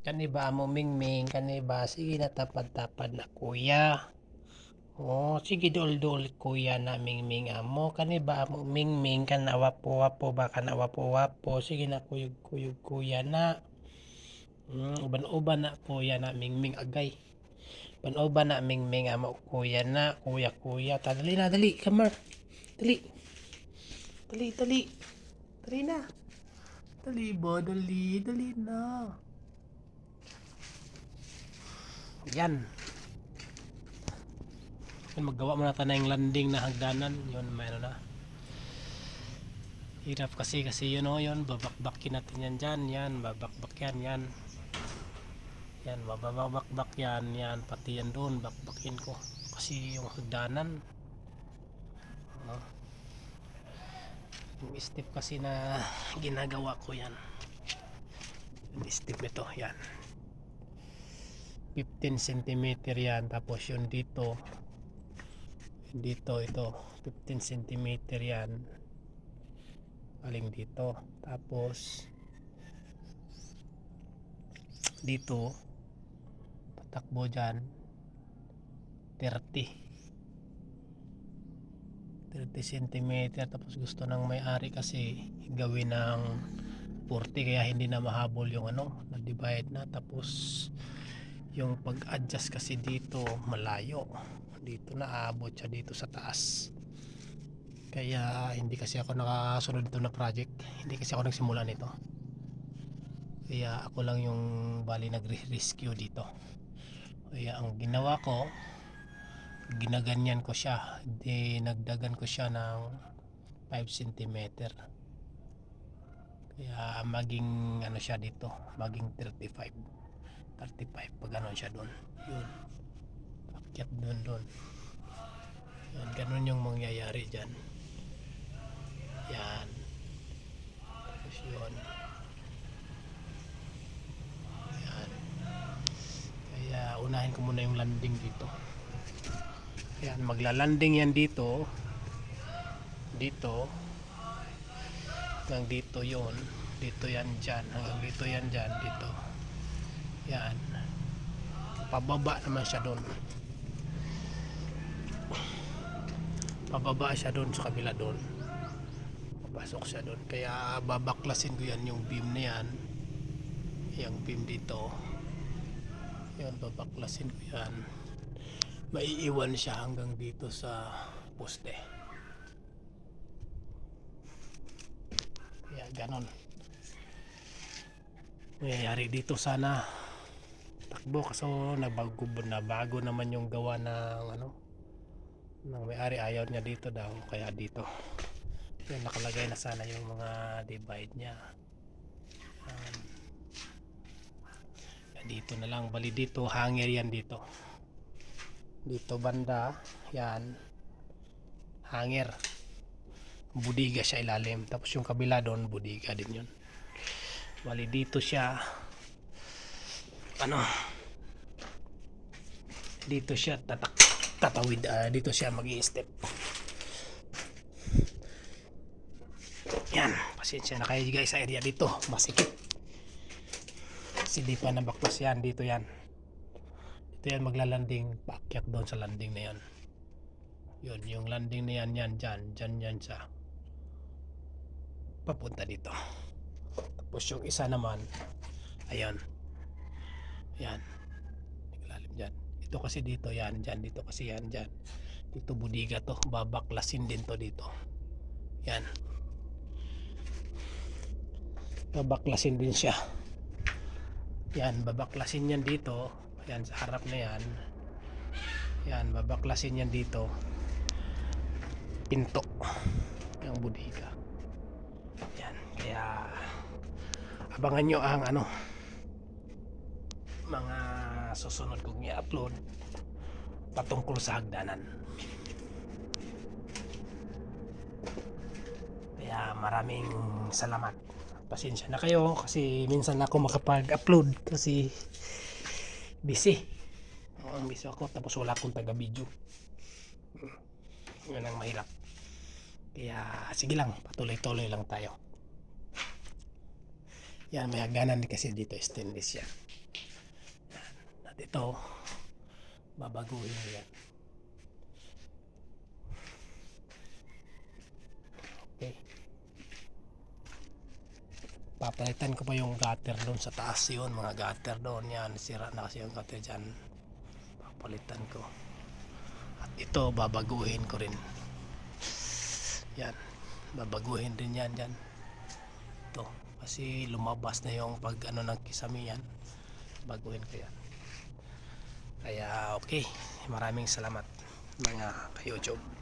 Kaniba mo mingming, kaniba sige na tapad-tapad na kuya. Oh, sige dol-dol kuya na mingming amo. Kaniba mo mingming kan awapo-wapo ba kan awapo-wapo. Sige na kuyog-kuyog kuya na. Uban-uban na kuya na mingming agay. Uban-uban na mingming amo kuya na. Kuya-kuya. Dali na, dali. Kamar. Dali. Dali, dali. Dali na. Dali ba? Dali. Dali na. Yan. Yan, maggawa muna tayo ng landing na hagdanan. Yun, may ano na. Hirap kasi yun o, yun. Babakbakin natin yan dyan. Yan, babakbak yan. Yan. Yan, bababakbak yan. Yan, pati yan doon. Bakbakin ko. Kasi yung hagdanan. Yung step kasi na ginagawa ko yan. Yung step ito, yan. 15 cm yan. Tapos yun dito. Dito ito 15 cm yan aling dito, tapos dito tatakbo dyan 30 cm, tapos gusto ng may-ari kasi gawin ng 40 kaya hindi na mahabol yung ano na divide na, tapos yung pag-adjust kasi dito malayo, dito na aabot siya dito sa taas, kaya hindi kasi ako nakasunod dito na project, hindi kasi ako nagsimula nito, kaya ako lang yung bali nagre-rescue dito. Kaya ang ginawa ko, ginaganyan ko siya, nagdagan ko siya ng 5 cm, kaya maging ano siya dito, maging 35 pag ganon siya doon, yun akyat doon yan, ganon yung mangyayari dyan, yan, tapos yun yan, kaya unahin ko muna yung landing dito, yan, maglalanding yan dito hanggang dito yun, dito yan dyan, hanggang dito yan dyan, dito yan, pababa naman siya doon, pababa siya doon sa kabila doon, papasok siya doon, kaya babaklasin ko yan yung beam na yan, yung beam dito yan, babaklasin ko yan, maiiwan siya hanggang dito sa poste, kaya ganon mayayari dito. Sana takbo kaso nabago naman yung gawa ng ano ng may-ari, ayaw niya dito daw, kaya dito yan, nakalagay na sana yung mga divide niya, dito na lang, bali dito hanger yan, dito banda yan hanger, budiga siya ilalim, tapos yung kabila doon budiga din yun, bali dito siya ano, dito siya tatawid, dito siya mag-i-step, yan, pasensya na kayo guys sa area dito, masikip kasi di pa nabaklas yan, dito yan maglalanding, paakyat doon sa landing na yan, yun yung landing na yan, dyan sa papunta dito, tapos yung isa naman ayan, yan naglalim dyan, ito kasi dito yan, dito kasi yan, dito budiga to, babaklasin din to dito, yan babaklasin din siya, yan babaklasin yan dito, yan sa harap na yan babaklasin yan dito, pinto yung budiga yan, kaya abangan nyo ang ano mga susunod kong i-upload patungkol sa hagdanan, kaya maraming salamat, pasensya na kayo kasi minsan ako makapag-upload kasi busy ako, tapos wala akong taga-video, yun ang mahirap, kaya sige lang, patuloy-tuloy lang tayo, yan may hagdanan kasi dito stainless yan, At ito, babaguhin ko yan. Okay. Papalitan ko pa yung gutter doon sa taas yun, mga gutter doon yan. Sira na kasi yung gutter dyan. Papalitan ko. At ito, babaguhin ko rin. Yan. Babaguhin din yan dyan. Ito. Kasi lumabas na yung pag ano ng kisame yan. Baguhin ko yan. Kaya okay. Maraming salamat mga ka-YouTube.